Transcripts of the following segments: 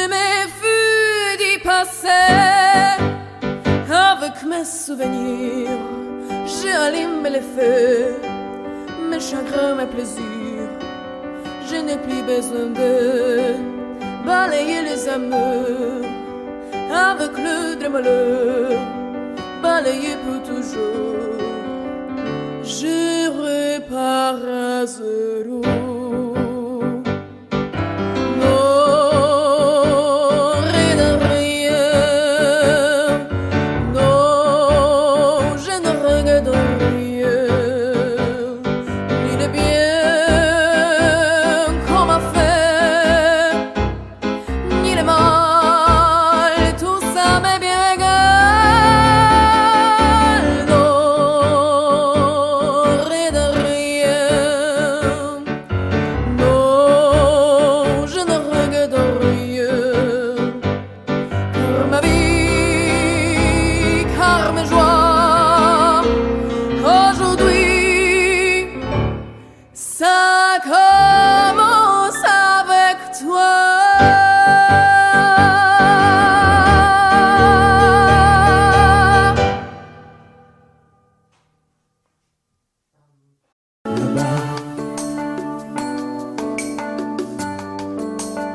Je m'effuis d'y passer avec mes souvenirs. J'allume les feux, mes chagrins, mes plaisirs. Je n'ai plus besoin de balayer les amours avec le de malheur, balayer pour toujours. Je repars à zéro.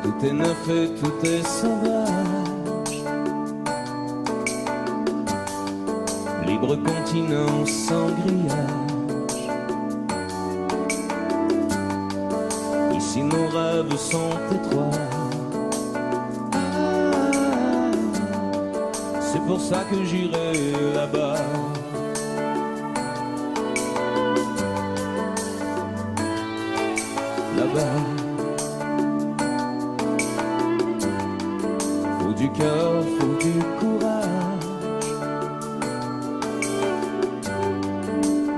Tout est neuf et tout est sauvage. Libre continent sans grillage. Ici nos rêves sont étroits. C'est pour ça que j'irai là-bas. Là-bas. Faut du cœur, faut du courage.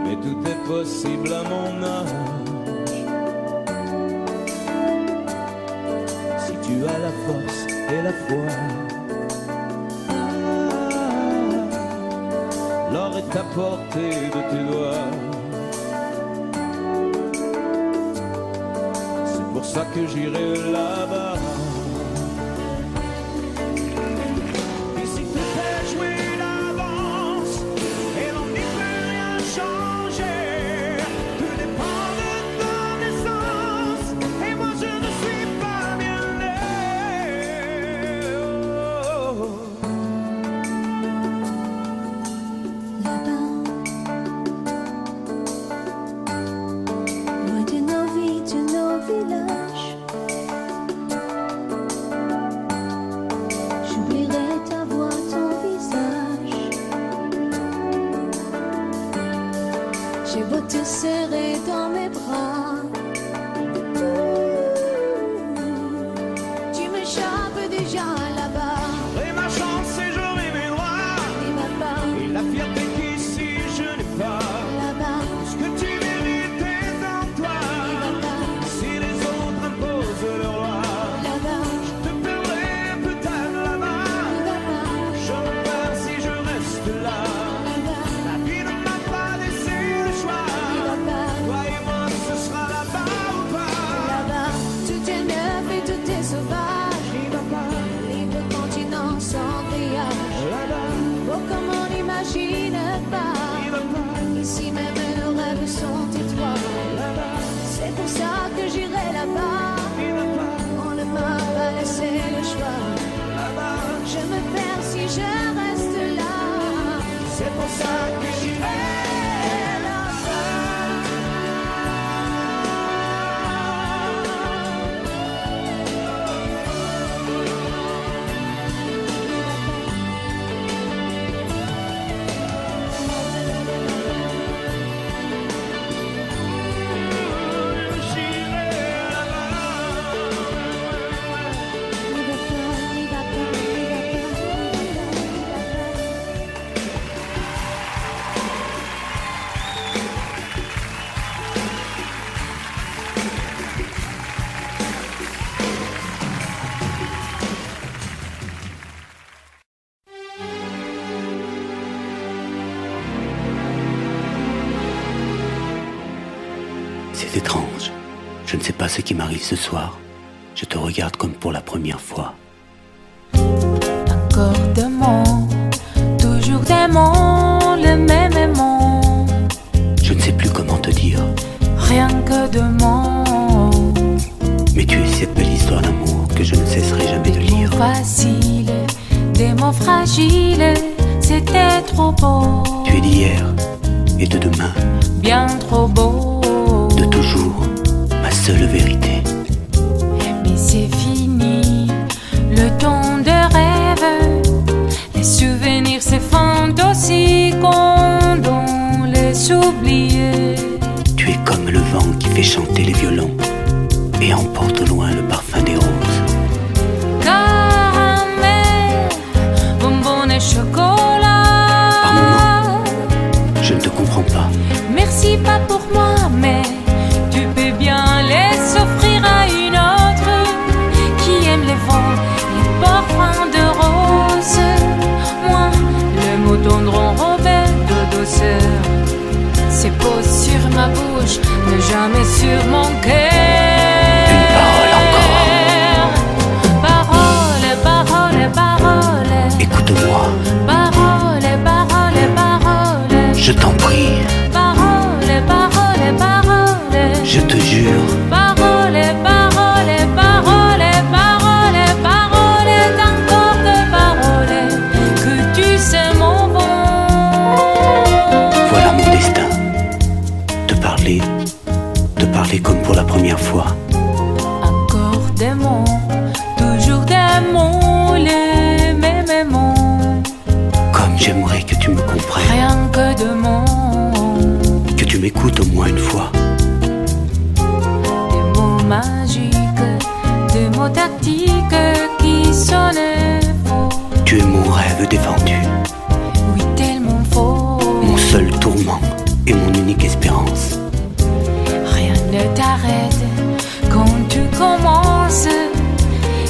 Mais tout est possible à mon âge. Si tu as la force et la foi, l'or est à portée de tes doigts. C'est pour ça que j'irai là-bas. J'ai beau te serrer dans mes bras, tu m'échappes déjà là-bas. J'aurai ma chance et j'aurai mes droits. Et ma part, Et la fierté qu'ici je n'ai pas. là-bas, Ce que tu mérites est en toi. et ma part, Si les autres imposent leur loi, là-bas, je te perdrai peut-être là-bas. et ma part, Je repars si je reste là. là-bas, La vie ne m'a pas laissé le choix. et ma part, Toi et moi, ce sera là-bas ou pas. là-bas. Tout est neuf et tout est sauvage. Et ma part, Libre continent sans grillage. là-bas, Oh, comme on n'imagine pas. et ma part, Ici même nos rêves sont étroits. là-bas, C'est pour ça que j'irai là-bas. et ma part, On ne m'a pas laissé le choix. là-bas. Je me perds si je reste là. C'est pour ça que j'irai C'est étrange. Je ne sais pas ce qui m'arrive ce soir. Je te regarde comme pour la première fois. Encore d'aimant, toujours d'aimant, le même aimant. Je ne sais plus comment te dire. Rien que d'aimant. Mais tu es cette belle histoire d'amour que je ne cesserai jamais de lire. Des mots faciles, des mots fragiles, c'était trop beau. Tu es d'hier et de demain, bien trop beau. de toujours, ma seule vérité. Mais c'est fini, le temps de rêve. Les souvenirs s'effondrent aussi quand on les oublie. Tu es comme le vent qui fait chanter les violons et emporte au loin le parfum des roses. Caramel, bonbons et chocolat. Par moments, je ne te comprends pas. Merci pas pour moi, mais tu peux bien les offrir à une autre qui aime les vents, les parfums de rose. Moi, le mot tendre enrobé de douceur, c'est posé sur ma bouche, mais jamais sur mon cœur. Une parole encore. Parole, parole, parole. Écoute-moi, Parole, parole, parole. je t'en prie, Parole, parole, parole. je te jure. Parole, parole, parole, parole, parole, encore de paroles que tu sais mon bon. Voilà mon destin. Te parler comme pour la première fois. Encore des mots, toujours des mots, les mêmes mots. Comme j'aimerais que tu me comprennes, Rien que de mots, que tu m'écoutes au moins une fois. des mots magiques, des mots tactiques qui sonnent faux. Tu es mon rêve défendu, Oui, tellement faux. mon seul tourment et mon unique espérance. Rien ne t'arrête quand tu commences.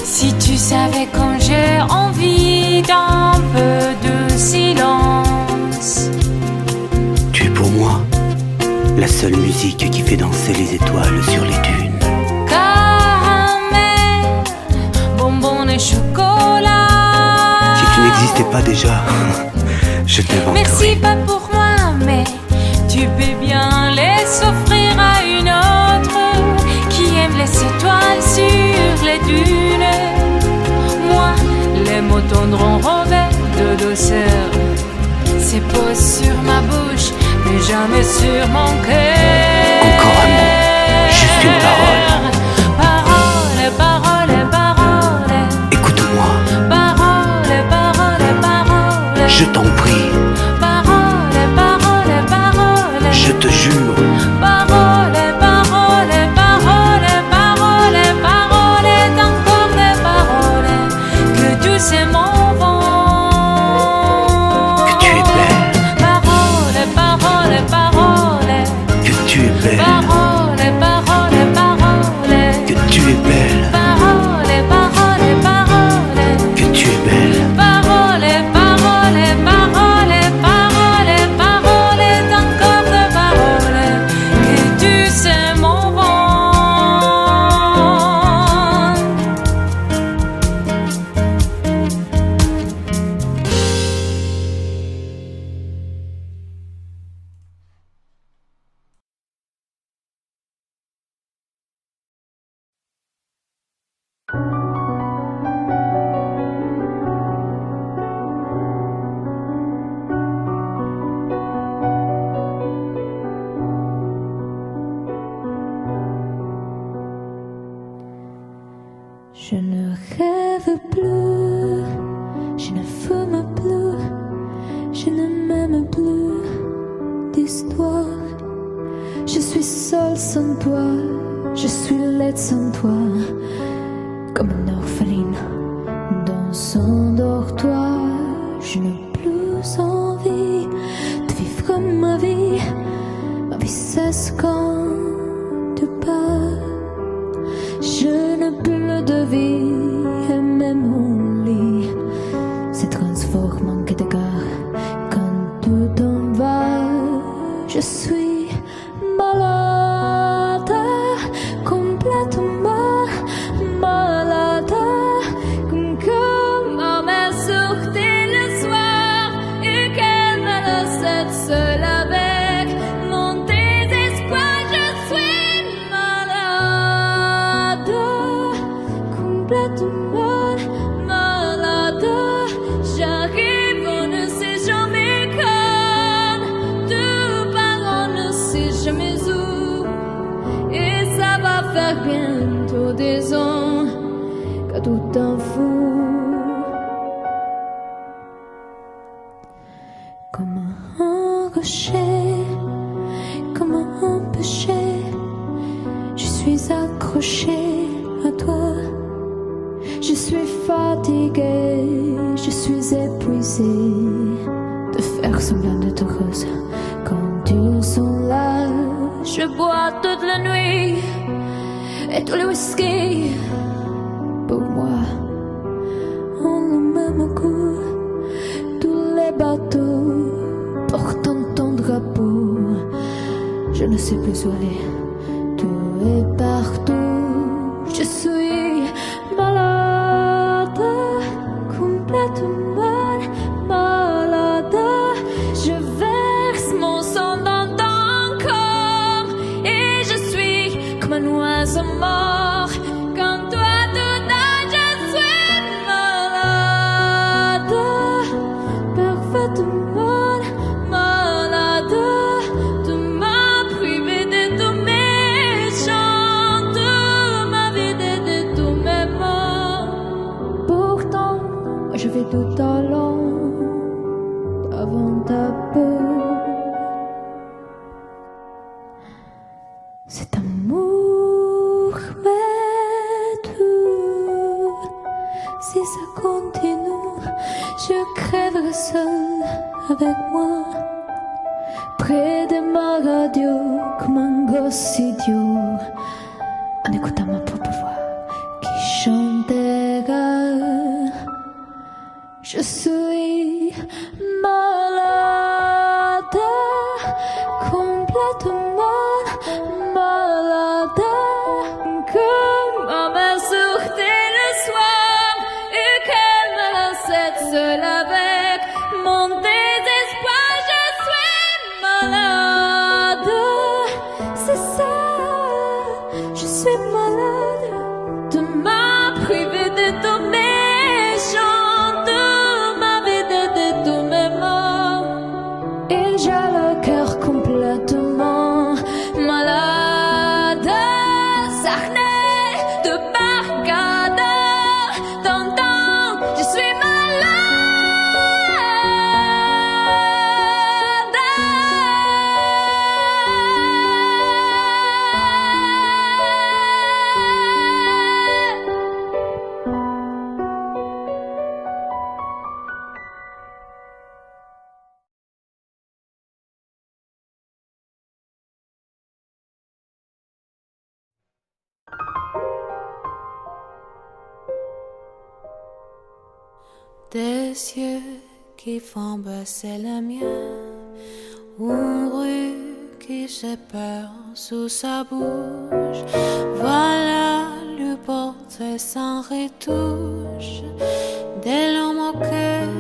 Si tu savais quand j'ai envie d'un peu de silence. Tu es pour moi la seule musique qui fait danser les étoiles sur les dunes. Caramel, bonbons et chocolat. Si tu n'existais pas déjà, je t'inventerais. Merci pas pour moi, mais tu peux bien les offrir à une autre qui aime les étoiles sur les dunes. Moi, les mots tendres enrobés de douceur, c'est posé sur ma bouche, mais jamais sur mon cœur. Encore un mot, juste une parole. Parole, parole, parole. Écoute-moi, Parole, parole, parole. je t'en prie, Parole, parole, parole. je te jure. Parole, parole, parole, parole, parole, encore des paroles que tu sais mon vent. Que tu es belle, Parole, parole, parole. que tu es belle, Parole, parole, parole. que tu es belle, Parole, parole, parole. que tu es belle. Parole, parole, parole, parole, parole, encore de paroles que tu sais mon vent. Je ne rêve plus, je ne fume plus, je ne m'aime plus d'histoire. Je suis seule sans toi, je suis laide sans toi, comme une orpheline dans son dortoir. Je n'ai plus envie de vivre ma vie cesse quand tu pars. Je n'ai plus de vie et même mon lit se transforme en quai de gare quand tu t'en vas. Je suis malade, complètement malade, comme ma mère sur accrochée comme un péché. Je suis accrochée à toi. Je suis fatiguée, je suis épuisée de faire semblant d'être heureuse quand ils sont là. Je bois toute la nuit et tous les whisky pour moi ont le même goût. Tous les bateaux portant ton drapeau, je ne sais plus où aller. Tout est partout. Je suis malade, complètement malade. Je verse mon sang dans ton corps et je suis comme un oiseau mort. Quand toi tout âge, je suis malade, parfaitement malade. Tu m'as privé de tous mes chants, tu m'as vidé de tous mes mots. Pourtant, je vais tout allant avant ta peau. Cet amour m'est tout. Si ça continue, je crèverai seule avec moi, près de ma radio, comme un gosse idiot, en écoutant ma propre voix qui chantera. Je suis malade, complètement malade, comme ma mère sortait le soir et qu'elle me laissait seule avec mon désespoir. Je suis malade, c'est ça, je suis malade. Tu m'as privé de tous mes chants, tu m'as vidé de tous mes mots, et j'ai le cœur complètement malade. Sarney de Barcade, t'entends, je suis Des yeux qui font baisser les miens, une rue qui se perd sous sa bouche. Voilà le portrait sans retouche de l'homme auquel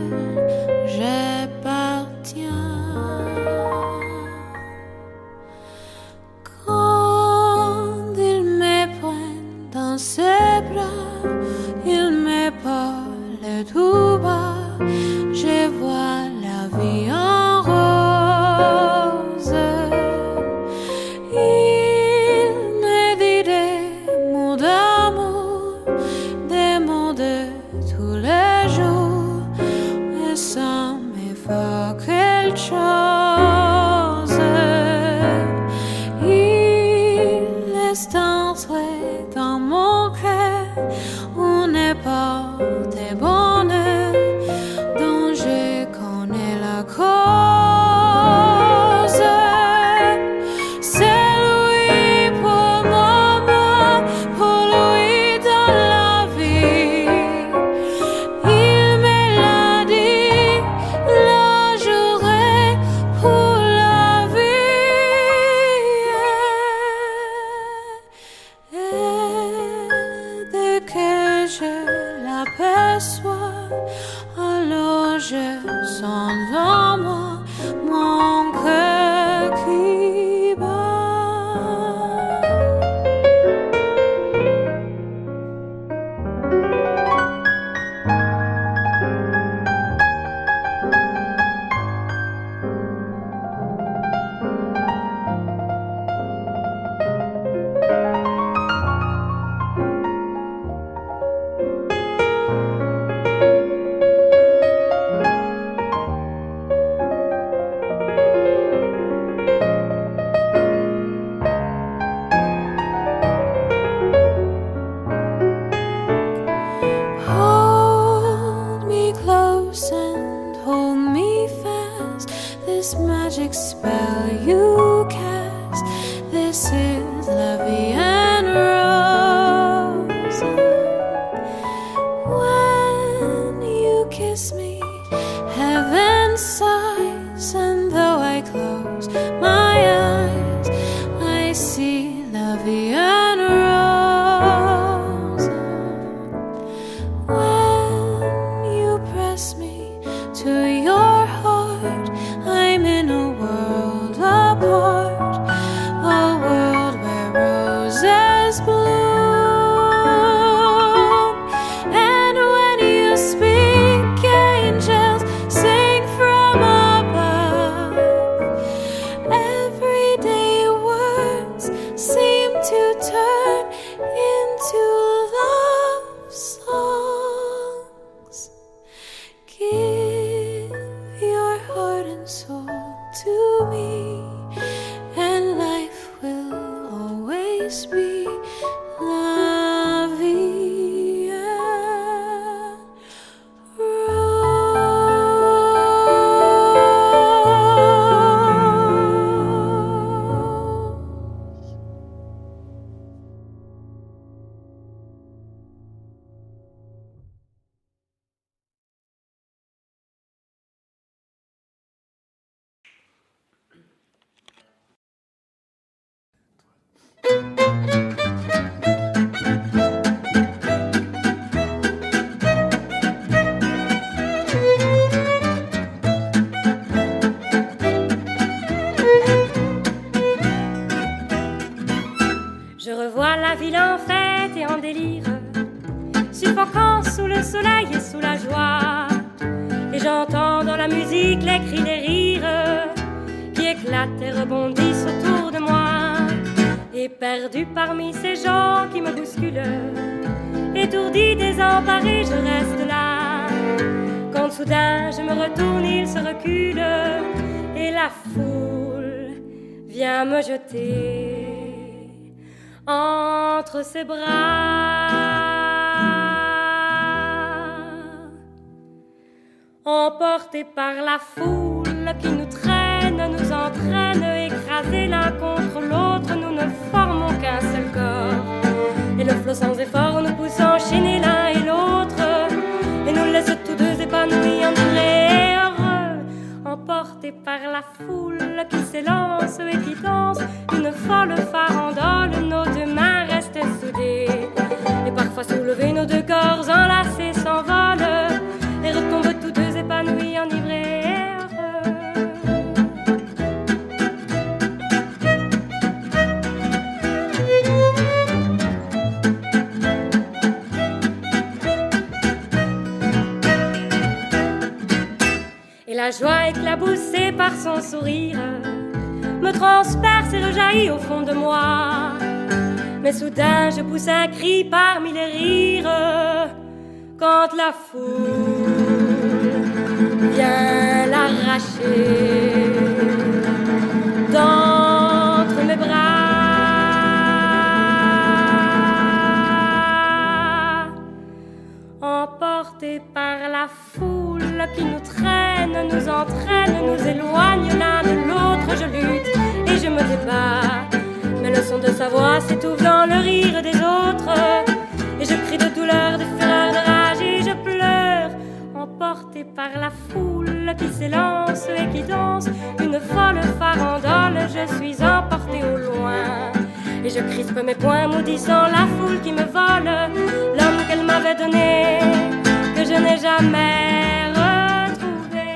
j'appartiens. Quand il me prend dans ses bras, il me parle tout bas, je vois la vie en rose. Il me dit des mots d'amour, des mots de tous les jours, et ça me fait quelque chose. Il laisse entrer dans mon cœur une porte de bonheur dont je connais la cause. C'est lui pour moi, pour lui dans la vie. Il me l'a dit, la journée pour la vie. Et dès que je l'aperçois, alors je sens en moi mon cœur qui bat. kiss me, heaven sighs, and though I close my eyes, I see la vie en rose. When you press me to your heart, I'm in a world apart, a world where roses bloom. And when you speak, angels sing from above. Everyday words seem to turn into love songs. Give your heart and soul to me, and life will always be la vie en rose. Je revois la ville en fête et en délire, suffocant sous le soleil et sous la joie. Et j'entends dans la musique les cris des rires qui éclatent et rebondissent autour de moi. Et perdu parmi ces gens qui me bousculent, étourdi, désemparé, je reste là. Quand soudain je me retourne, il se recule et la foule vient me jeter entre ses bras. Emportés par la foule qui nous traîne, nous entraîne, écrasés l'un contre l'autre, nous ne formons qu'un seul corps. Et le flot sans effort nous pousse enchaîner l'un et l'autre, et nous laisse tous deux épanouis, enivrés et heureux. Emportés par la foule qui s'élance et qui danse une folle farandole, nos deux mains restent soudées, et parfois soulevés, nos deux corps enlacés s'envolent et retombent tous deux épanouis, enivrés et heureux. Et la joie éclaboussée par son sourire me transperce et rejaillit au fond de moi. Mais soudain je pousse un cri parmi les rires quand la foule vient l'arracher d'entre mes bras. Emportés par la foule qui nous traîne, nous entraîne, nous éloigne l'un de l'autre, je lutte et je me débat. Mais le son de sa voix s'étouffe dans le rire des autres, et je crie de douleur, de fureur, de rage et je pleure. Emporté par la foule qui s'élance et qui danse une folle farandole, je suis emporté au loin. Et je crispe mes poings maudissant la foule qui me vole l'homme qu'elle m'avait donné, que je n'ai jamais retrouvé.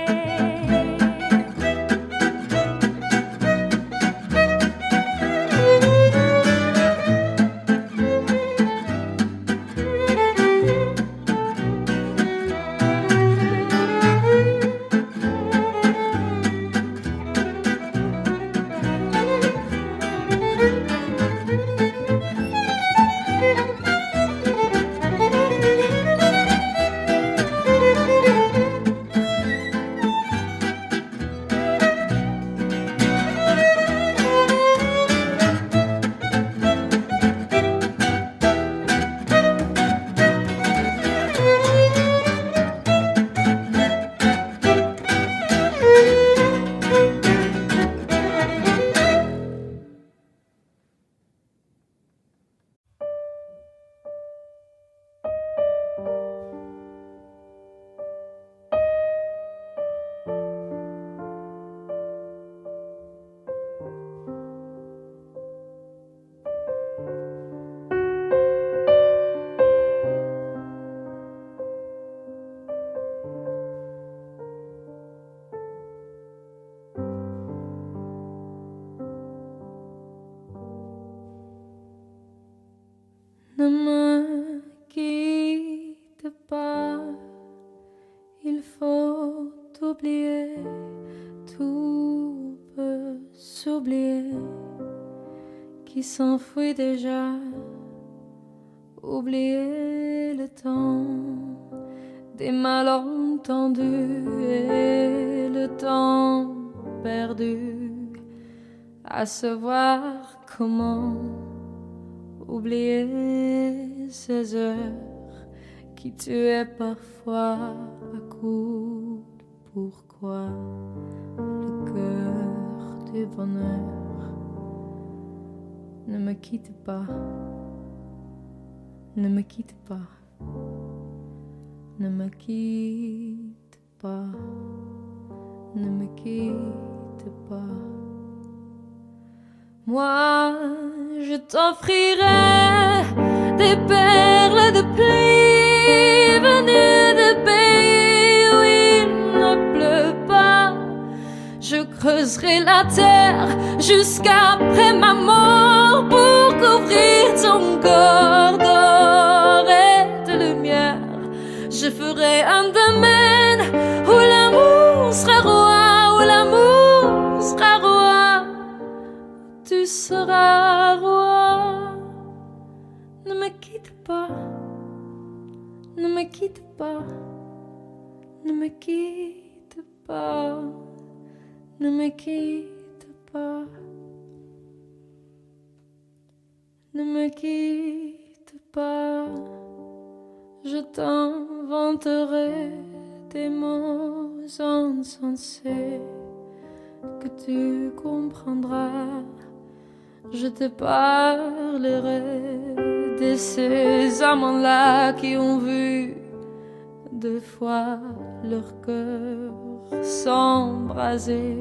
s'oublier, tout peut s'oublier, qui s'enfuit déjà. Oublier le temps des malentendus et le temps perdu à savoir comment oublier ces heures qui tuaient parfois à coups de pourquoi le cœur du bonheur. Ne me quitte pas. Ne me quitte pas, ne me quitte pas, ne me quitte pas. Moi, je t'offrirai des perles de pluie venues de pays où il ne pleut pas. Je creuserai la terre jusqu'après ma mort pour couvrir ton corps d'or et de lumière. Je ferai un domaine où l'amour sera roi, où l'amour sera roi, tu seras roi. Ne me quitte pas, ne me quitte pas, ne me quitte pas, ne me quitte pas, ne me quitte pas. Je t'inventerai des mots insensés que tu comprendras. Je te parlerai de ces amants-là qui ont vu deux fois leur cœur s'embraser.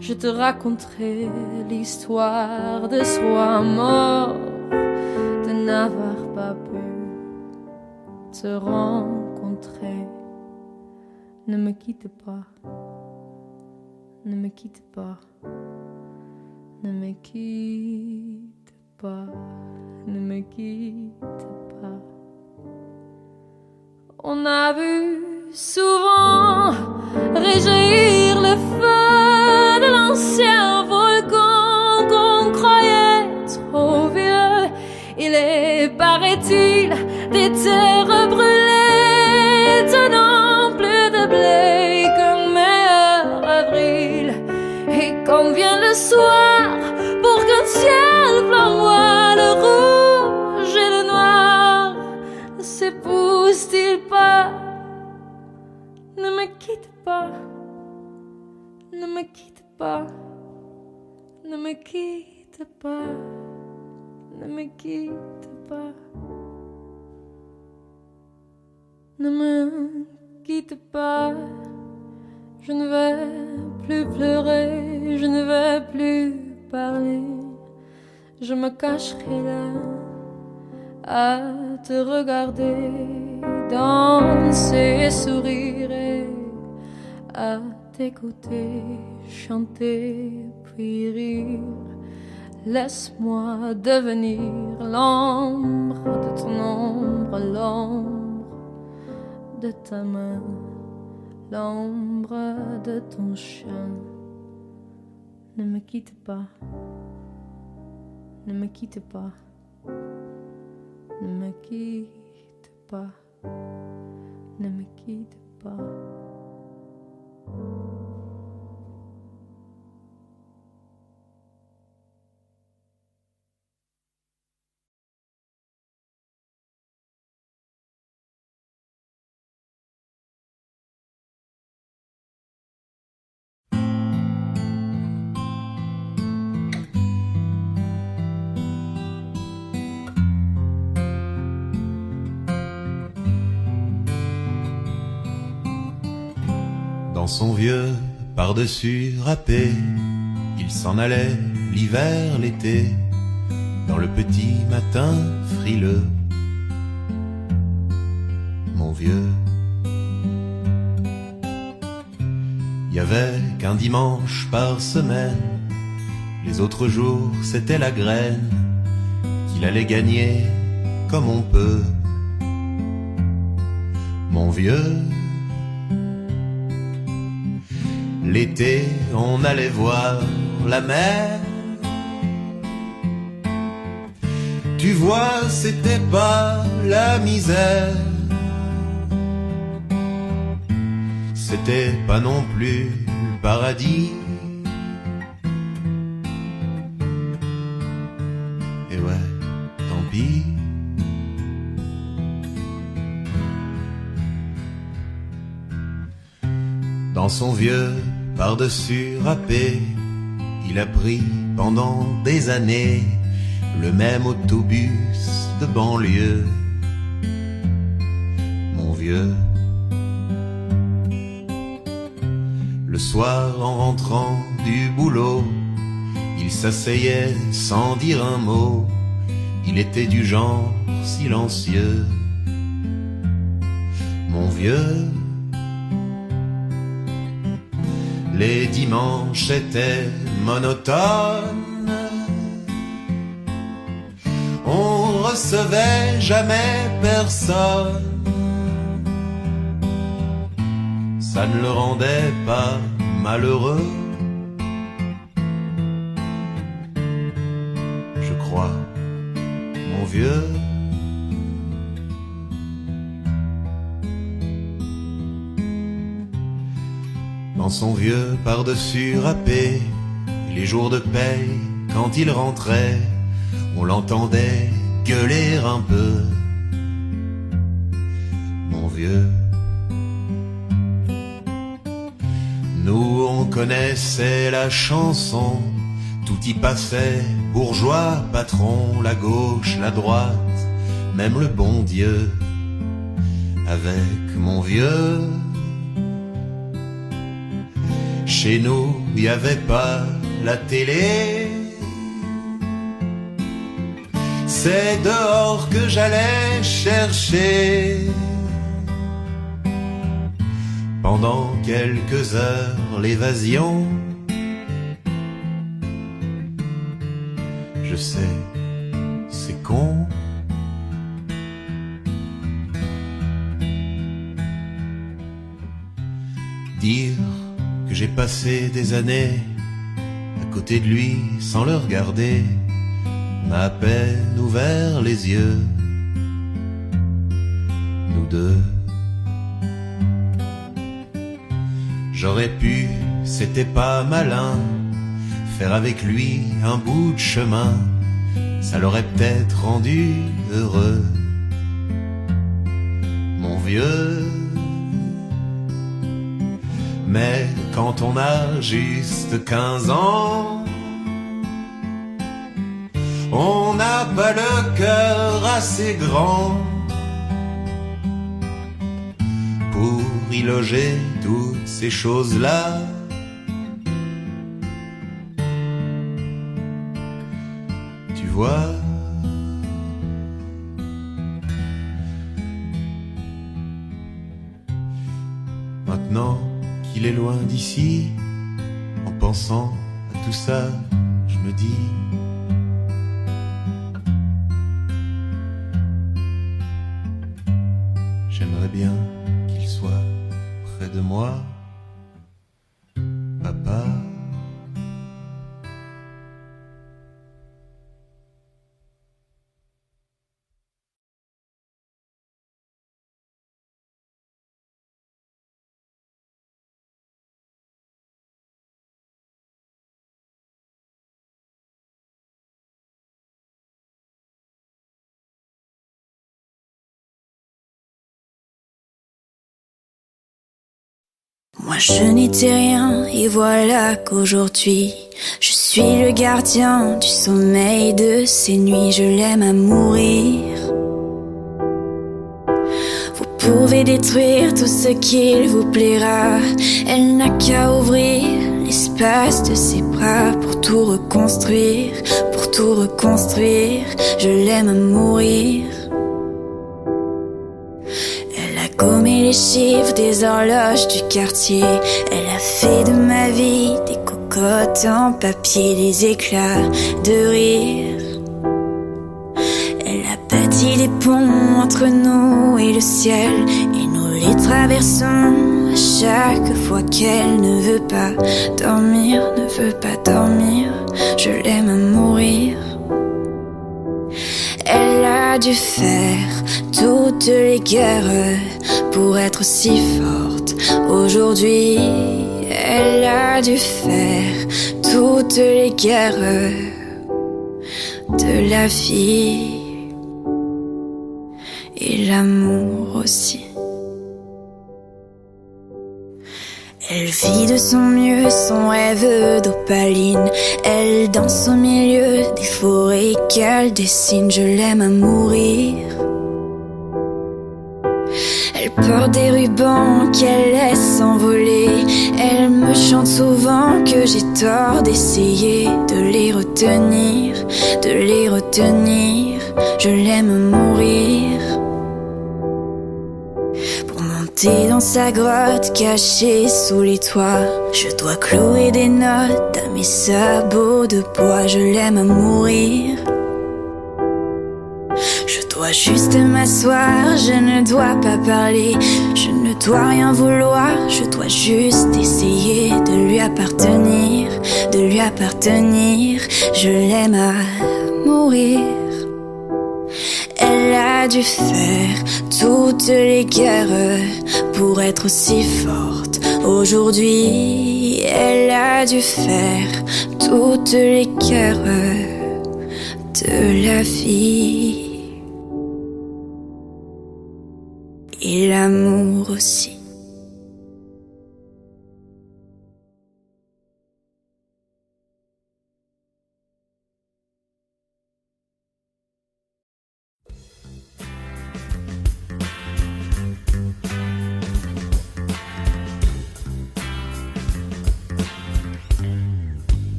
Je te raconterai l'histoire de ce roi mort, de n'avoir pas pu te rencontrer. Ne me quitte pas, ne me quitte pas, ne me quitte pas, ne me quitte pas. On a vu souvent réjaillir le feu de l'ancien volcan qu'on croyait trop vieux. Il est, paraît-il, des terres brûlées, tenant plus de blé qu'un meilleur avril. Et quand vient le soir, pour qu'un ciel flamboie, le rouge et le noir ne s'épousent-ils pas? Ne me quitte pas, ne me quitte pas, ne me quitte pas, ne me quitte pas. Ne me quitte pas, je ne vais plus pleurer, je ne vais plus parler. Je me cacherai là à te regarder danser et sourire et à t'écouter chanter puis rire. Laisse-moi devenir l'ombre de ton ombre, l'ombre de ta main, l'ombre de ton chien. Ne me quitte pas, ne me quitte pas, ne me quitte pas, ne me quitte pas. Dans son vieux par-dessus râpé, il s'en allait l'hiver, l'été, dans le petit matin frileux. Mon vieux, il y avait qu'un dimanche par semaine, les autres jours c'était la graine qu'il allait gagner comme on peut. Mon vieux, L'été, on allait voir la mer. Tu vois, c'était pas la misère. C'était pas non plus le paradis. Et ouais, tant pis. Dans son vieux par-dessus râpé, il a pris pendant des années le même autobus de banlieue. Mon vieux. Le soir, en rentrant du boulot, il s'asseyait sans dire un mot. Il était du genre silencieux. Mon vieux. Les dimanches étaient monotones. On recevait jamais personne. Ça ne le rendait pas malheureux, je crois, mon vieux. Dans son vieux par-dessus râpé, les jours de paye, quand il rentrait, on l'entendait gueuler un peu. Mon vieux. Nous on connaissait la chanson, tout y passait, bourgeois, patron, la gauche, la droite, même le bon Dieu. Avec mon vieux, chez nous, il n'y avait pas la télé. C'est dehors que j'allais chercher. Pendant quelques heures, l'évasion. Je sais, c'est con. Dire que j'ai passé des années à côté de lui sans le regarder m'a à peine ouvert les yeux. Nous deux. J'aurais pu, c'était pas malin, faire avec lui un bout de chemin, ça l'aurait peut-être rendu heureux. Mon vieux. Mais quand on a juste 15 ans, on n'a pas le cœur assez grand pour y loger toutes ces choses-là. Tu vois, maintenant qu'il est loin d'ici, en pensant à tout ça, je me dis j'aimerais bien qu'il soit près de moi, papa. Moi je n'étais rien et voilà qu'aujourd'hui je suis le gardien du sommeil de ces nuits. Je l'aime à mourir. Vous pouvez détruire tout ce qu'il vous plaira, elle n'a qu'à ouvrir l'espace de ses bras pour tout reconstruire, pour tout reconstruire. Je l'aime à mourir. Gommé les chiffres des horloges du quartier, elle a fait de ma vie des cocottes en papier, des éclats de rire. Elle a bâti des ponts entre nous et le ciel, et nous les traversons à chaque fois qu'elle ne veut pas dormir, ne veut pas dormir. Je l'aime à mourir. Elle a dû faire toutes les guerres pour être si forte. Aujourd'hui, elle a dû faire toutes les guerres de la vie et l'amour aussi. Elle vit de son mieux son rêve d'opaline. Elle danse au milieu des forêts qu'elle dessine. Je l'aime à mourir. Elle porte des rubans qu'elle laisse s'envoler. Elle me chante souvent que j'ai tort d'essayer de les retenir, de les retenir. Je l'aime à mourir. Dans sa grotte cachée sous les toits, je dois clouer des notes à mes sabots de bois. Je l'aime à mourir. Je dois juste m'asseoir, je ne dois pas parler, je ne dois rien vouloir, je dois juste essayer de lui appartenir, de lui appartenir. Je l'aime à mourir. Elle a dû faire toutes les guerres pour être aussi forte. Aujourd'hui, elle a dû faire toutes les guerres de la vie et l'amour aussi.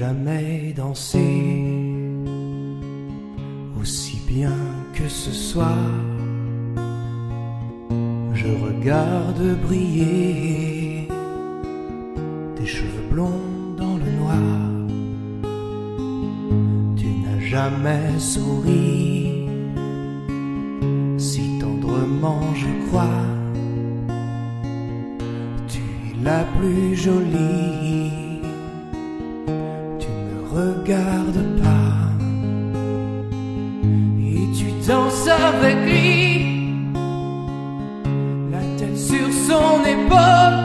jamais dansé aussi bien que ce soir. Je regarde briller tes cheveux blonds dans le noir. Tu n'as jamais souri si tendrement, je crois. Tu es la plus jolie. Tu ne regardes pas et tu danses avec lui, la tête sur son épaule.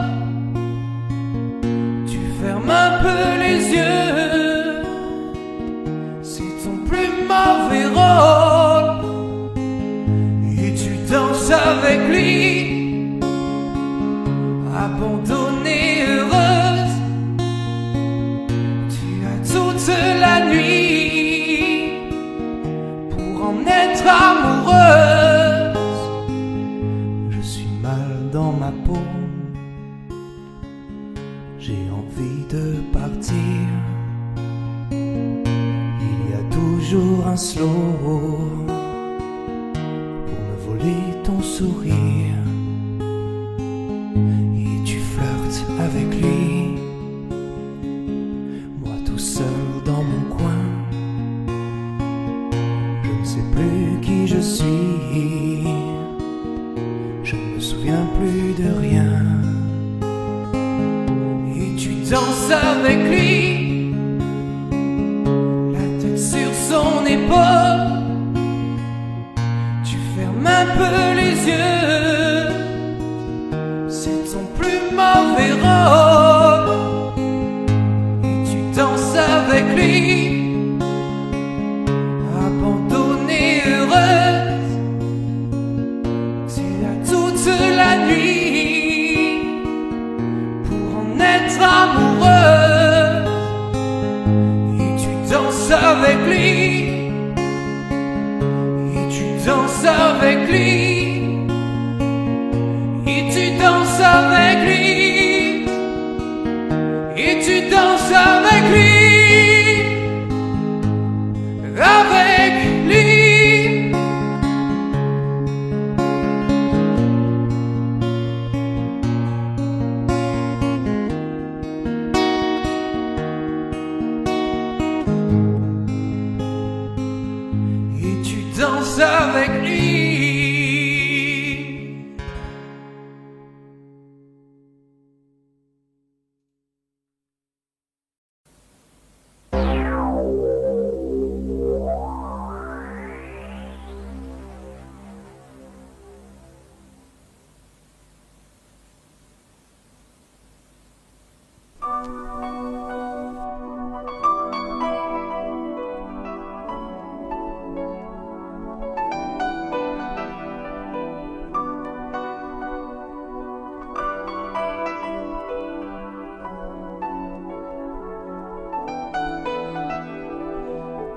Tu fermes un peu les yeux, c'est ton plus mauvais rôle. Et tu danses avec lui, abandonnée, heureuse. Tu as toute la nuit pour en être amoureuse. Je suis mal dans ma peau, j'ai envie de partir. Il y a toujours un slow pour me voler ton sourire. Et tu flirtes avec lui, moi tout seul dans mon coin. Je ne sais plus qui je suis, je ne me souviens plus de rien. Et tu danses avec lui, la tête sur son épaule. Tu fermes un peu les yeux, c'est ton plus mauvais rôle. Et tu danses avec lui, abandonnée, heureuse. Tu as toute la nuit pour en être amoureuse. Et tu danses avec lui, et tu danses avec lui, et tu danses avec lui, et tu danses avec lui, avec lui. Et tu danses avec lui.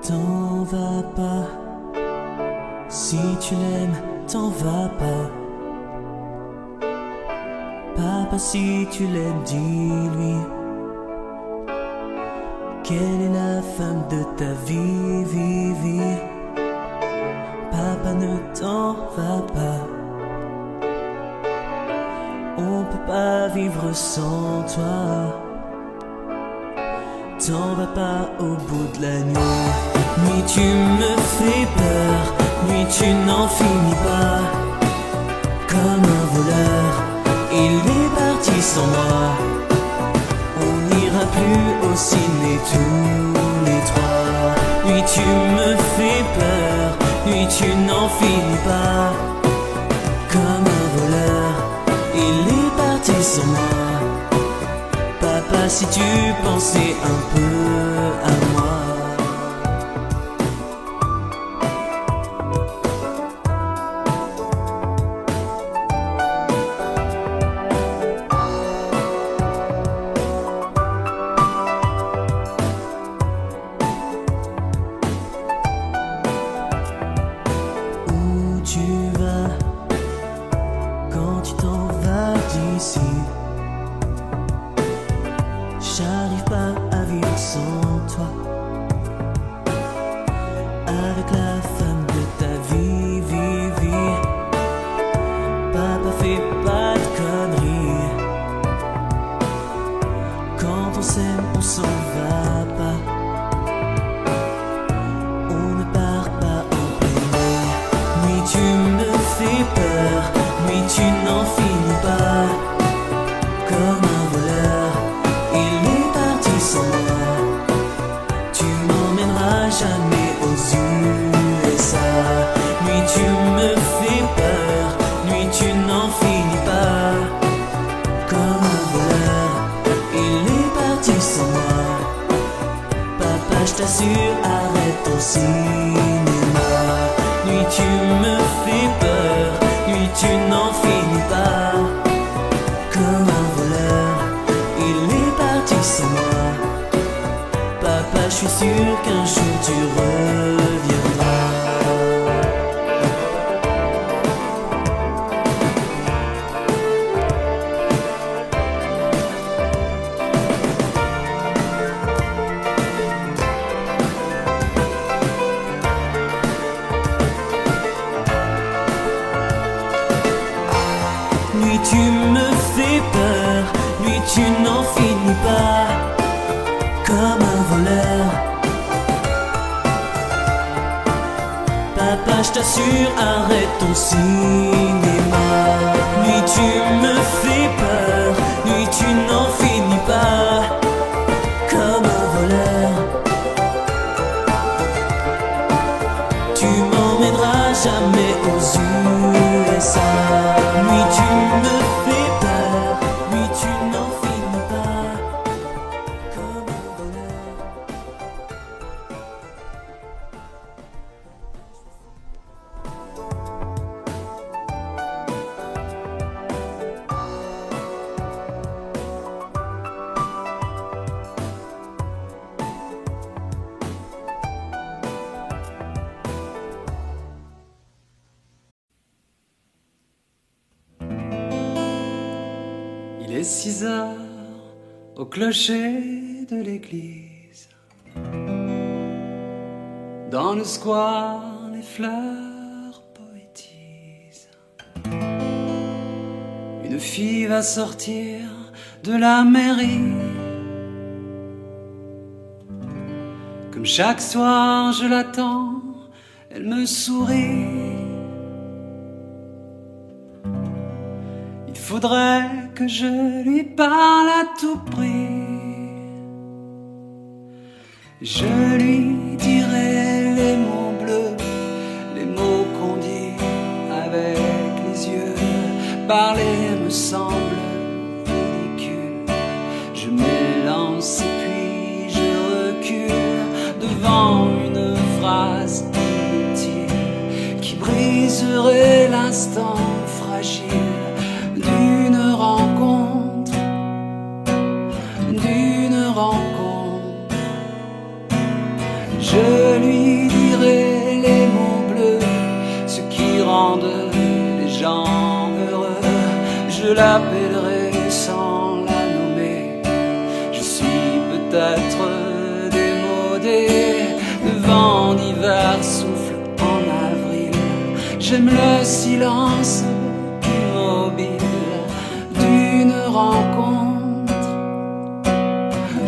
T'en vas pas, si tu l'aimes, t'en vas pas. Papa, si tu l'aimes, dis-lui quelle est la femme de ta vie, vie, vie. Papa, ne t'en va pas, on peut pas vivre sans toi. T'en vas pas au bout de la nuit. Nuit tu me fais peur, nuit tu n'en finis pas. Comme un voleur, il est parti sans moi. On n'ira plus au ciné tous les trois. Nuit tu me fais peur, nuit tu n'en finis pas. Comme un voleur, il est parti sans moi. Papa, si tu pensais un peu à moi. Où tu vas quand tu t'en vas d'ici? J'arrive pas à vivre sans tu me fais peur, nuit tu n'en finis pas. Comme un voleur, il est parti sans moi. Tu m'emmèneras jamais aux USA. Nuit tu me fais peur, nuit tu n'en finis pas. Comme un voleur, il est parti sans moi. Papa, je t'assure, arrête ton cinéma. Nuit tu me fais peur, nuit tu n'en finis pas. Comme un voleur, il est parti sans moi. Papa, je suis sûr qu'un jour tu reviendras. Nuit tu me fais peur, nuit tu n'en finis pas. Comme un voleur. Papa, je t'assure, arrête ton cinéma. Nuit tu me fais peur, nuit tu n'en finis pas. Comme un voleur. Tu m'emmèneras jamais aux USA. Nuit tu me fais peur, nuit tu n'en finis pas. Comme un voleur. Il est 6 heures au clocher de l'église. Dans le square, les fleurs poétisent. Une fille va sortir de la mairie. Comme chaque soir, je l'attends, elle me sourit. Il faudrait que je lui parle à tout prix. Je lui dirai les mots bleus, les mots qu'on dit avec les yeux. Parler me semble ridicule. Je m'élance et puis je recule devant une phrase inutile qui briserait l'instant fragile d'une rencontre, d'une rencontre. Je lui dirai les mots bleus, ceux qui rendent les gens heureux. Je l'appellerai sans la nommer. Je suis peut-être démodé, le vent d'hiver souffle en avril. J'aime le silence immobile d'une rencontre,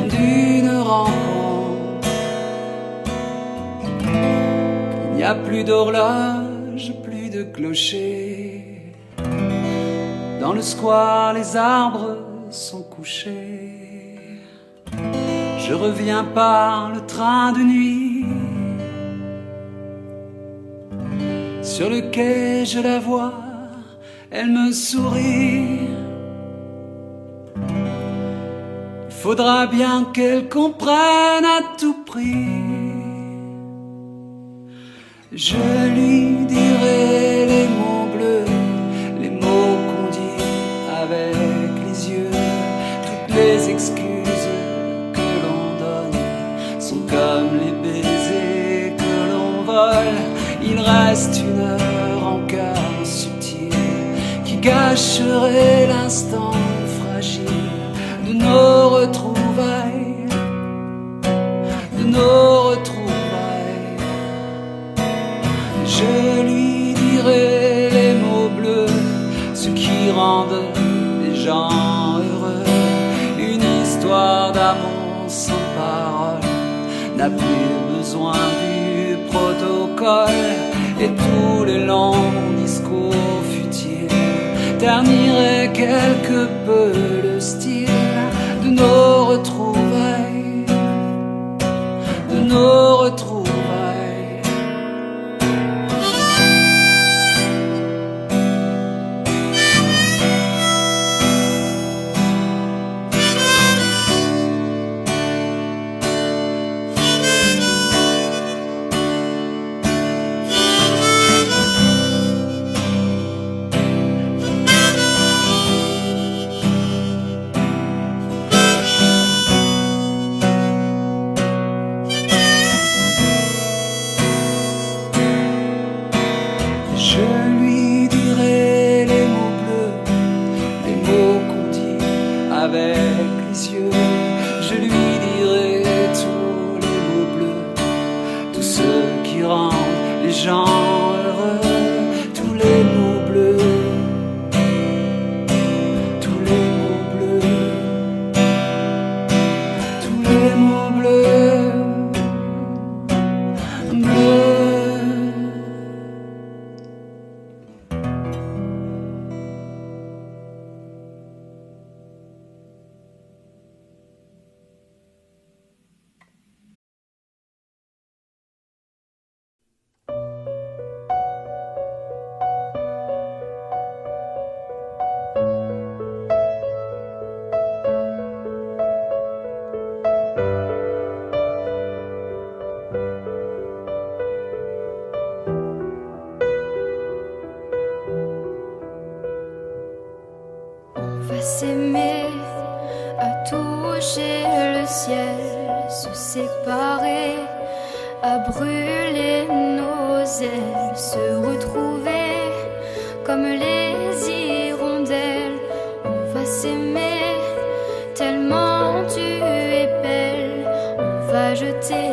d'une rencontre. Il n'y a plus d'horloge, plus de clocher. Dans le square, les arbres sont couchés. Je reviens par le train de nuit. Sur le quai, je la vois, elle me sourit. Il faudra bien qu'elle comprenne à tout prix. Je lui dirai les mots bleus, les mots qu'on dit avec les yeux. Toutes les excuses que l'on donne sont comme les baisers que l'on vole. Il reste une rancœur subtile qui gâcherait l'instant fragile de nos retrouvailles, de nos retrouvailles. Je lui dirai les mots bleus, ceux qui rendent les gens heureux. Une histoire d'amour sans parole n'a plus besoin du protocole. Et tous les longs quelque peu le style de nos retrouvailles, de nos retrouvailles. Je lui dirai les mots bleus, les mots qu'on dit avec les yeux. Je lui dirai tous les mots bleus, tous ceux qui rendent les gens heureux. Tous les mots bleus, tous les mots bleus, tous les mots bleus, bleus. S'aimer, à toucher le ciel, se séparer, à brûler nos ailes, se retrouver comme les hirondelles. On va s'aimer tellement tu es belle. On va jeter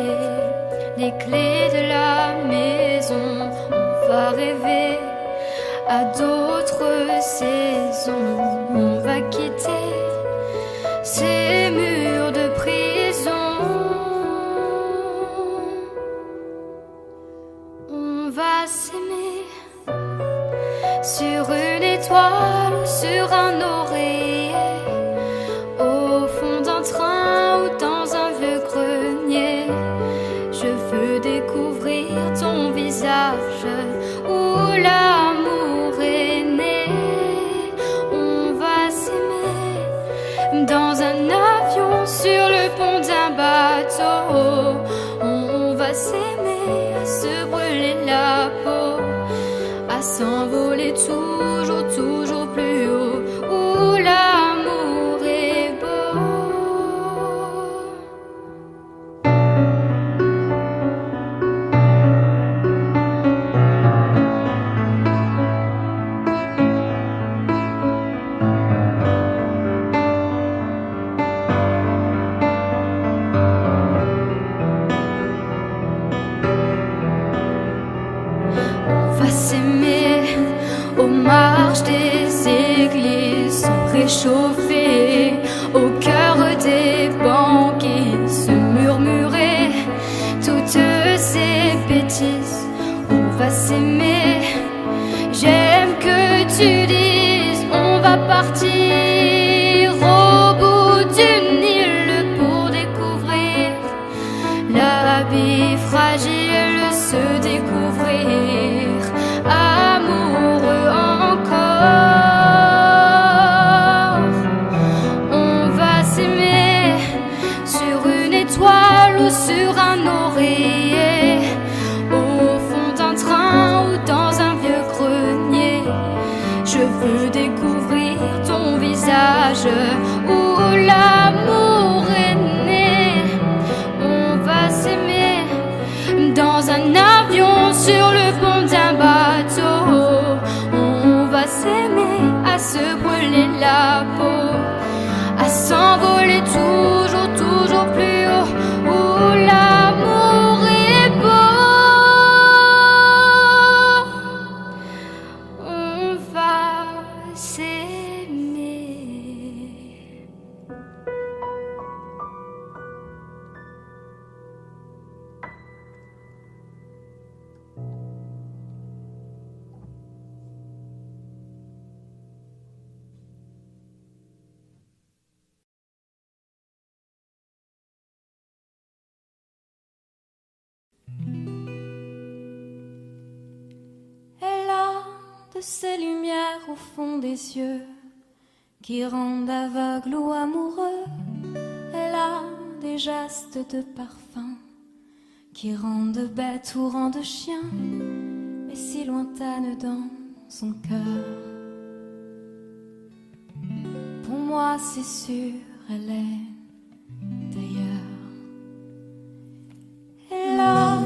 les clés de la maison. On va rêver à d'autres saisons. On va quitter ces murs de prison. On va s'aimer sur une étoile ou sur un oreiller, au fond d'un train ou dans un vieux grenier. Je veux découvrir ton visage où l'amour est né. On va s'aimer dans un avion, sur le pont d'un bateau. On va s'aimer, à se brûler la peau, à s'envoler toujours, toujours plus haut, où l'amour est beau. On va s'aimer aux marches des églises, se réchauffer au cœur des banquiers, se murmurer toutes ces bêtises. On va s'aimer, j'aime que tu dises, on va partir au bout d'une île pour découvrir la vie fragile, se découvrir amoureux encore. On va s'aimer sur une étoile ou sur un oreiller, au fond d'un train ou dans un vieux grenier. Je de ces lumières au fond des yeux qui rendent aveugle ou amoureux. Elle a des gestes de parfum qui rendent bête ou rendent chien, mais si lointaine dans son cœur. Pour moi c'est sûr, elle est d'ailleurs. Elle a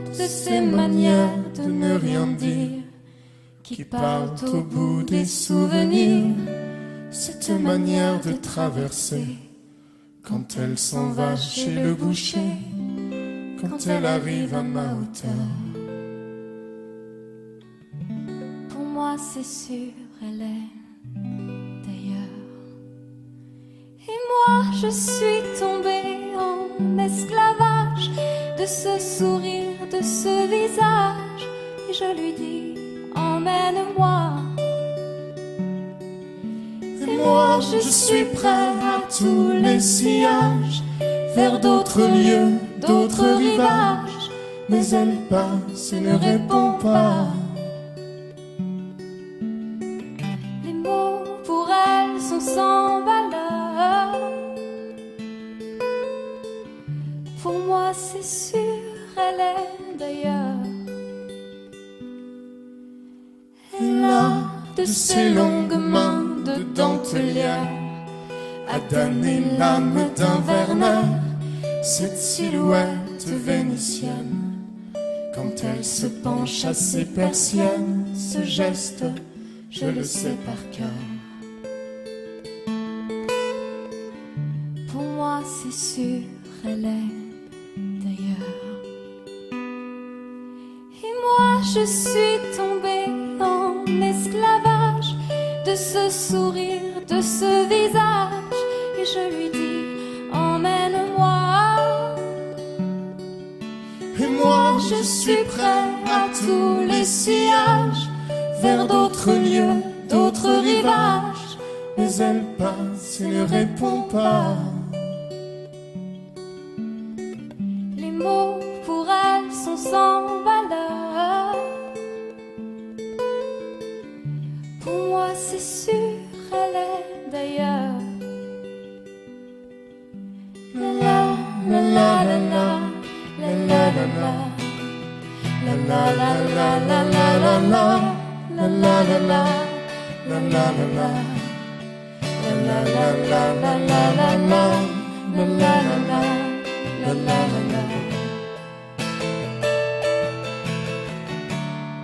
de ces manières de ne rien dire qui partent au bout des souvenirs. Cette manière de traverser quand elle s'en va chez le boucher, quand elle arrive à ma hauteur. Pour moi c'est sûr, elle est d'ailleurs. Et moi je suis tombée en esclavage de ce sourire, de ce visage, et je lui dis emmène-moi. Et moi je suis prêt à tous les sillages, vers d'autres lieux, d'autres rivages, mais elle passe et ne répond pas. Les mots pour elle sont sans valeur. Pour moi c'est sûr, elle est d'ailleurs. Elle a de ces longues mains de dentelière à damner l'âme d'un Werner. Cette silhouette vénitienne, quand elle se penche à ses persiennes, ce geste, je le sais par cœur. Pour moi c'est sûr, elle est d'ailleurs. Et moi je suis tombée en esclavage de ce sourire, de ce visage, et je lui dis emmène-moi. Et moi je suis prêt à tous les sillages, vers d'autres lieux, d'autres rivages, mais elle passe et ne répond pas. Les mots pour elle sont sans valeur. Pour moi c'est sûr, elle est d'ailleurs. La la la la la la. La la la la, la la la la la la la, la la la la, la la la la, la la la la la la la, la la la, la la la.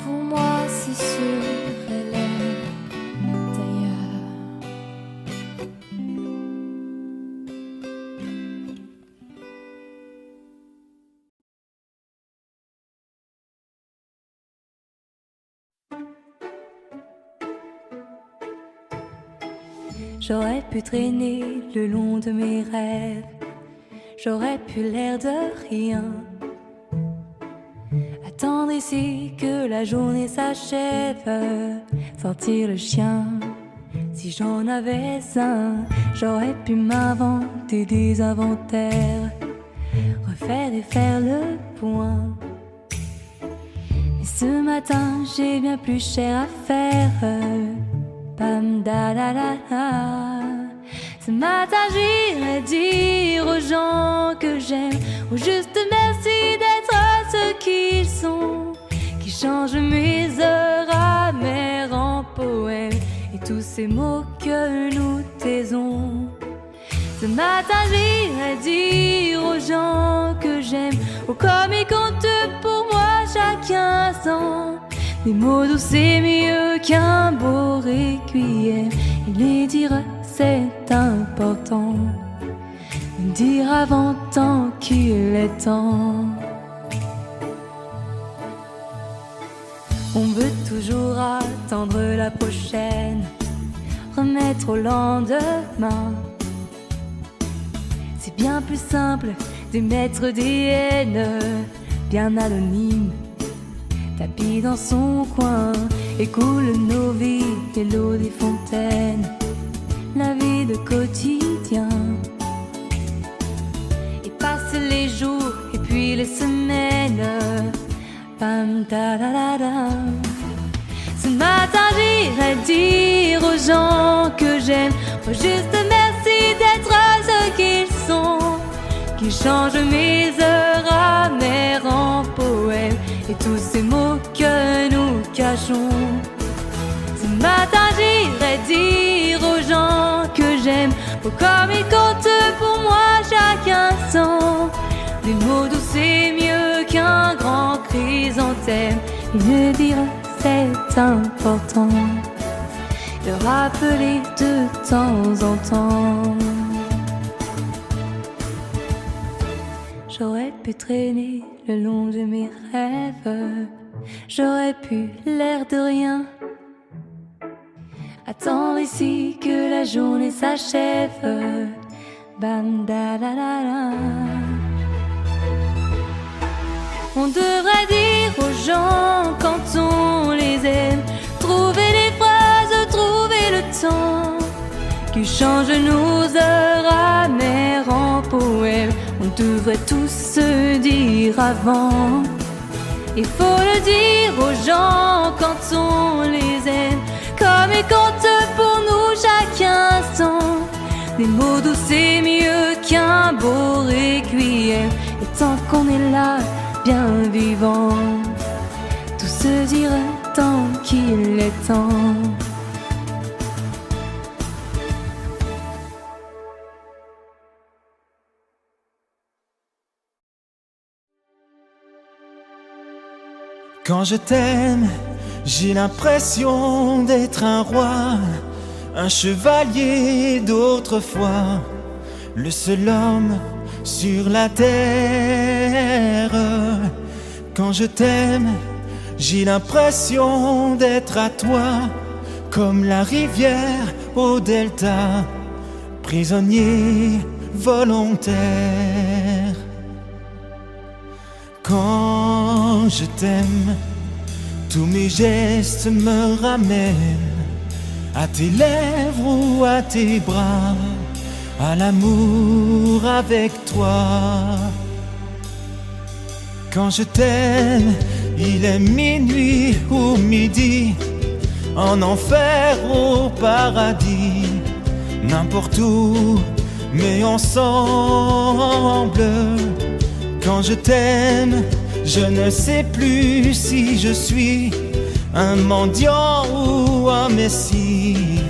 Pour moi c'est sûr, elle est d'ailleurs. J'aurais pu traîner le long de mes rêves, j'aurais pu l'air de rien, attendre ici que la journée s'achève, sortir le chien si j'en avais un. J'aurais pu m'inventer des inventaires, refaire et faire le point. Mais ce matin j'ai bien plus cher à faire. Pam da da da da. Ce matin j'irai dire aux gens que j'aime, au juste merci d'être ceux qu'ils sont, qui changent mes heures amères en poèmes et tous ces mots que nous taisons. Ce matin j'irai dire aux gens que j'aime, oh comme ils comptent pour moi chaque instant. Des mots doux c'est mieux qu'un beau requiem, et les dire c'est important, me dire avant tant qu'il est temps. On veut toujours attendre la prochaine, remettre au lendemain. C'est bien plus simple d'émettre des haines, bien anonymes, tapis dans son coin, et coule nos vies et l'eau des fontaines, la vie de quotidien. Et passent les jours et puis les semaines, pam da da da da. Ce matin j'irai dire aux gens que j'aime, oh juste merci d'être ce qu'ils sont, qui changent mes heures amères en poèmes et tous ces mots que nous cachons. Ce matin j'irai dire aux gens que j'aime, oh comme ils comptent pour moi chaque instant. Des mots doux c'est mieux qu'un grand chrysanthème, et me dire c'est important, le rappeler de temps en temps. J'aurais pu traîner le long de mes rêves, j'aurais pu l'air de rien, attendre ici que la journée s'achève. Bam da la la la. On devrait dire aux gens quand on les aime, trouver les phrases, trouver le temps, qui change nos heures amères en poèmes. On devrait tous se dire avant. Il faut le dire aux gens quand on les aime, comme ils comptent pour nous chaque instant. Des mots doux c'est mieux qu'un beau requiem, et tant qu'on est là, bien vivant, tout se dira tant qu'il est temps. Quand je t'aime, j'ai l'impression d'être un roi, un chevalier d'autrefois, le seul homme sur la terre. Quand je t'aime, j'ai l'impression d'être à toi, comme la rivière au delta, prisonnier volontaire. Quand je t'aime, tous mes gestes me ramènent à tes lèvres ou à tes bras, à l'amour avec toi. Quand je t'aime, il est minuit ou midi, en enfer ou paradis, n'importe où, mais ensemble. Quand je t'aime, je ne sais plus si je suis un mendiant ou un messie,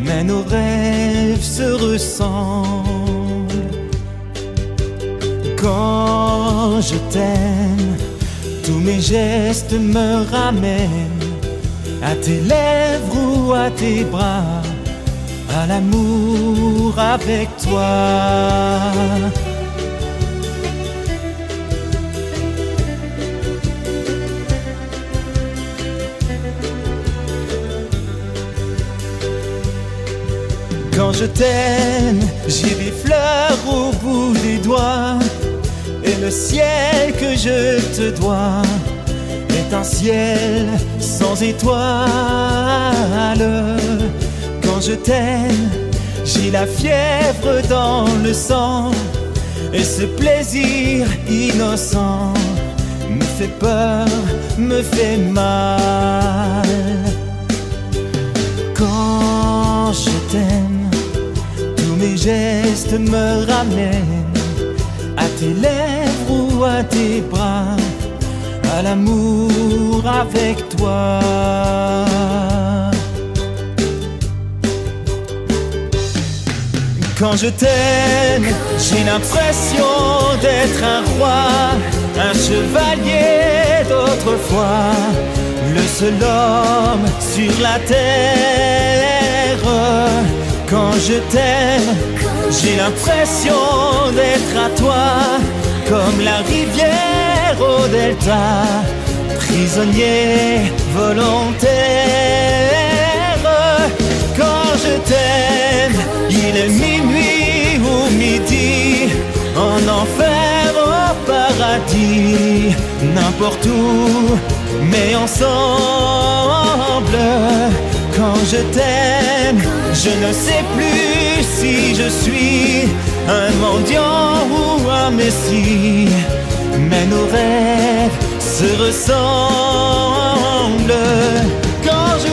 mais nos rêves se ressemblent. Quand je t'aime, tous mes gestes me ramènent à tes lèvres ou à tes bras, à l'amour avec toi. Quand je t'aime, j'ai des fleurs au bout des doigts, et le ciel que je te dois est un ciel sans étoiles. Quand je t'aime, j'ai la fièvre dans le sang, et ce plaisir innocent me fait peur, me fait mal. Quand je t'aime, tous mes gestes me ramènent à tes lèvres ou à tes bras, à l'amour avec toi. Quand je t'aime, j'ai l'impression d'être un roi, un chevalier d'autrefois, le seul homme sur la terre. Quand je t'aime, j'ai l'impression d'être à toi, comme la rivière au delta, prisonnier volontaire. Quand je t'aime, il est minuit ou midi, en enfer au paradis, n'importe où, mais ensemble. Quand je t'aime, je ne sais plus si je suis un mendiant ou un messie, mais nos rêves se ressemblent. Quand je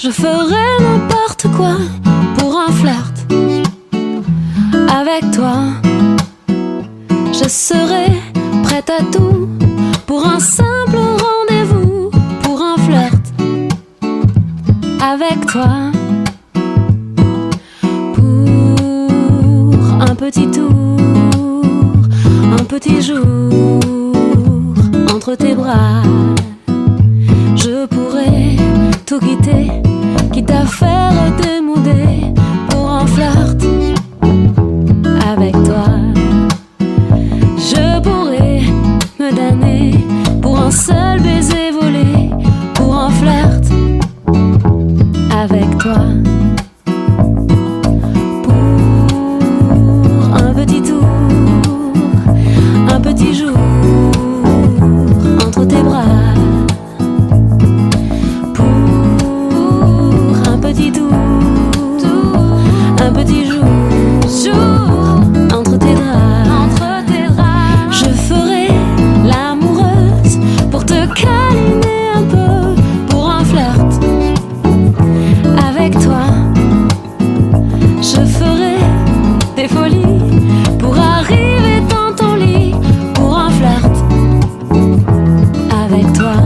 Je ferai n'importe quoi pour un flirt avec toi. Je serai prête à tout pour un simple rendez-vous, pour un flirt avec toi. Pour un petit tour, un petit jour entre tes bras. Je pourrais tout quitter, quitte à faire démouder pour un flirt avec toi. Je pourrais me damner pour un seul baiser volé, pour un flirt avec toi. Pour un petit tour, un petit jour entre tes bras. Un petit jour entre tes draps. Je ferai l'amoureuse pour te câliner un peu, pour un flirt avec toi. Je ferai des folies pour arriver dans ton lit, pour un flirt avec toi.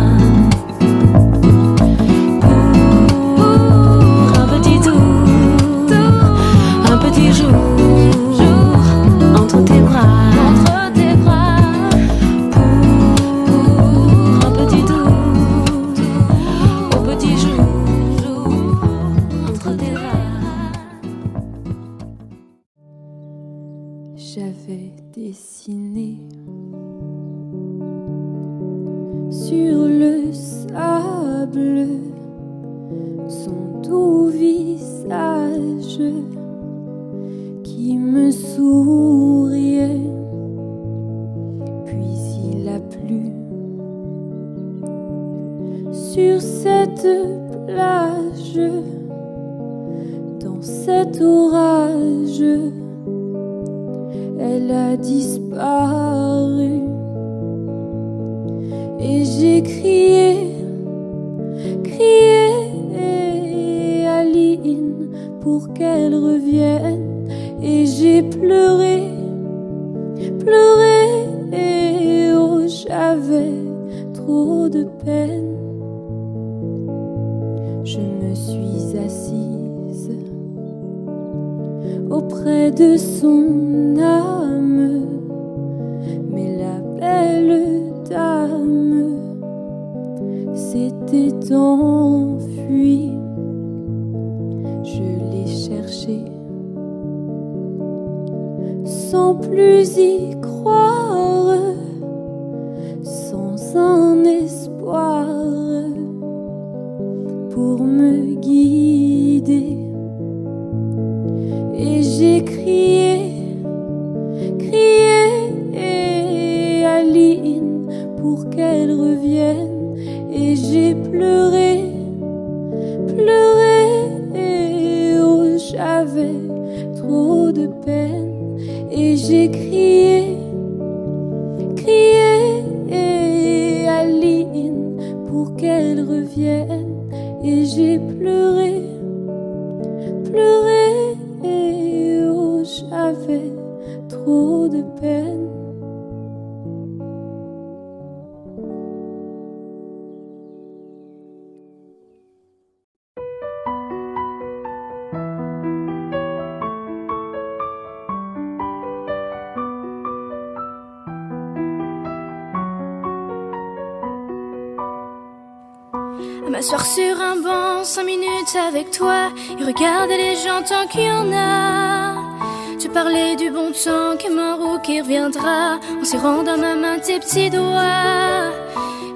J'avais dessiné sur le sable son doux visage qui me souriait. Puis il a plu sur cette plage, dans cet orage. Elle a disparu et j'ai crié, crié Aline pour qu'elle revienne. Et j'ai pleuré, pleuré, oh j'avais trop de peine. Je me suis assise auprès de son âme, mais la belle dame s'était enfuie. Je l'ai cherchée sans plus y croire, sans un espoir pour me guider. Et j'ai crié, crié Aline pour qu'elle revienne. Et j'ai pleuré, pleuré, oh j'avais trop de peine. Et j'ai crié, crié Aline pour qu'elle revienne. Et j'ai pleuré, pleuré, oh j'avais trop de peine. À m'asseoir sur un banc 5 minutes avec toi et regarder les gens tant qu'il y en a. Tu parlais du bon temps comme un roux qui reviendra, en serrant dans ma main tes petits doigts.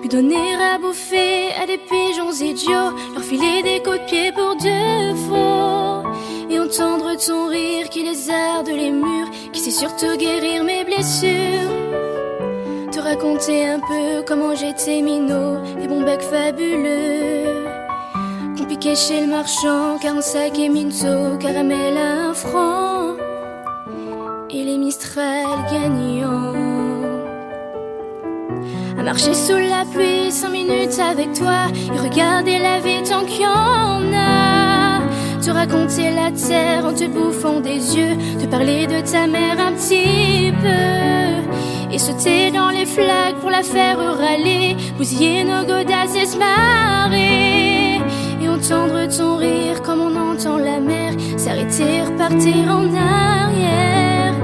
Puis donner à bouffer à des pigeons idiots, leur filer des coups de pied pour de faux. Et entendre ton rire qui lézarde les murs, qui sait surtout guérir mes blessures. Te raconter un peu comment j'étais minot, des bons becs fabuleux qu'on piquait chez le marchand, 45 et minto, caramel à 1 franc, et les Mistral gagnants. À marcher sous la pluie 5 minutes avec toi et regarder la vie tant qu'il y en a. raconter la terre en te bouffant des yeux, te parler de ta mère un petit peu, et sauter dans les flaques pour la faire râler, bousiller nos godasses et se marrer, et entendre ton rire comme on entend la mer s'arrêter, repartir en arrière,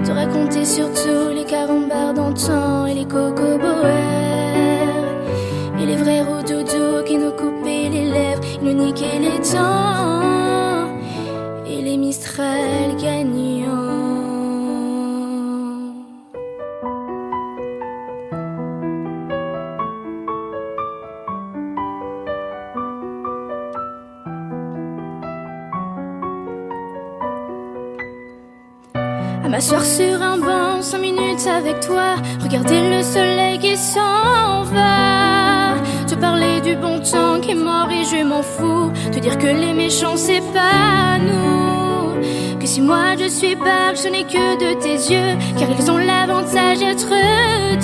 te raconter surtout les carambars d'antan et les cocoboères, et les vrais roudoudous qui nous coupaient les lèvres, ils nous niquaient les dents, et les Mistral gagnants. À m'asseoir sur un banc 5 minutes avec toi, regarder le soleil qui s'en va, te parler du bon temps qui est mort et je m'en fous, te dire que les méchants c'est pas nous, que si moi je suis barque je n'ai que de tes yeux, car ils ont l'avantage d'être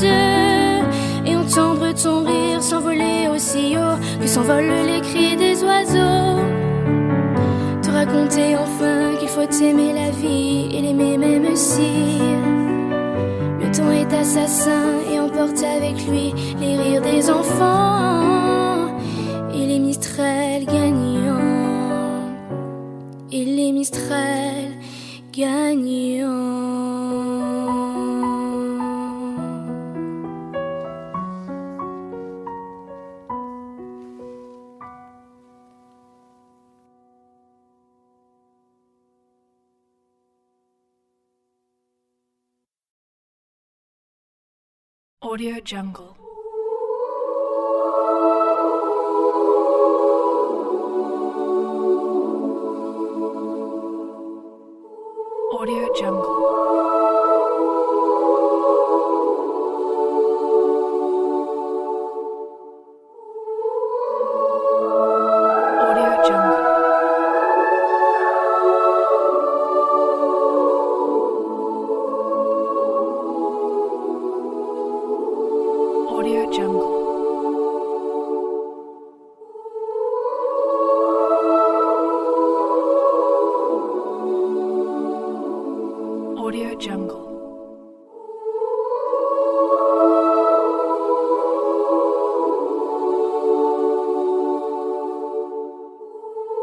deux, et entendre ton rire s'envoler aussi haut que s'envolent les cris des oiseaux, te raconter enfin qu'il faut aimer la vie et l'aimer même si le temps est assassin et emporte avec lui les rires des enfants, et les Mistral gagnants, et les Mistral gagnants. Audio Jungle. Audio Jungle. Audio Jungle.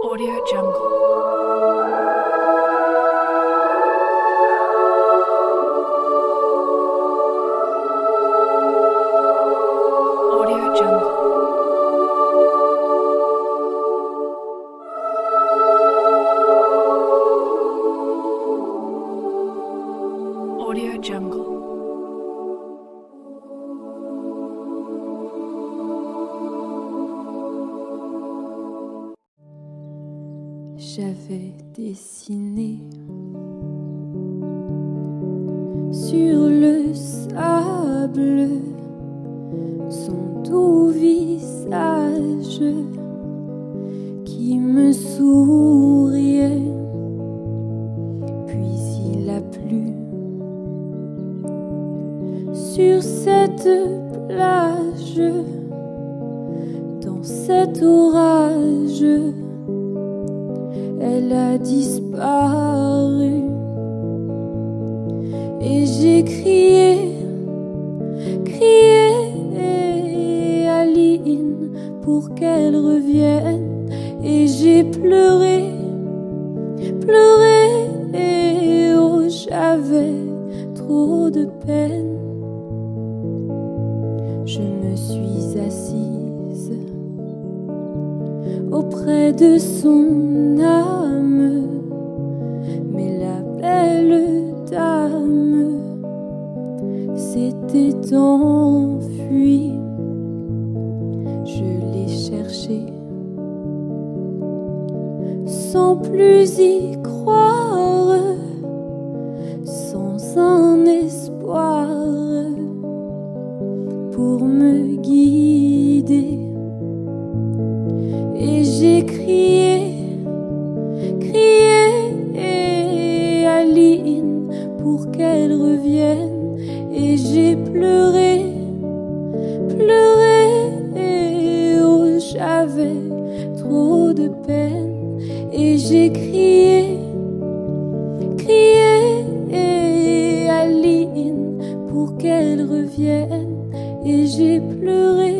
Audio Jungle. Audio Jungle. Audio Jungle. J'avais dessiné sur le sable son doux visage qui me souriait, puis il a plu sur cette plage, dans cet orage, elle a disparu, et j'ai crié, crié Aline pour qu'elle revienne, et j'ai pleuré, pleuré, et oh j'avais trop de peine. Je me suis assise auprès de son âme, mais la belle dame s'était enfuie. Je l'ai cherchée sans plus y croire, sans un espoir pour me guider, et j'ai crié, crié Aline pour qu'elle revienne, et j'ai pleuré, pleuré, et oh j'avais trop de peine, et j'ai crié, crié Aline pour qu'elle revienne, et j'ai pleuré,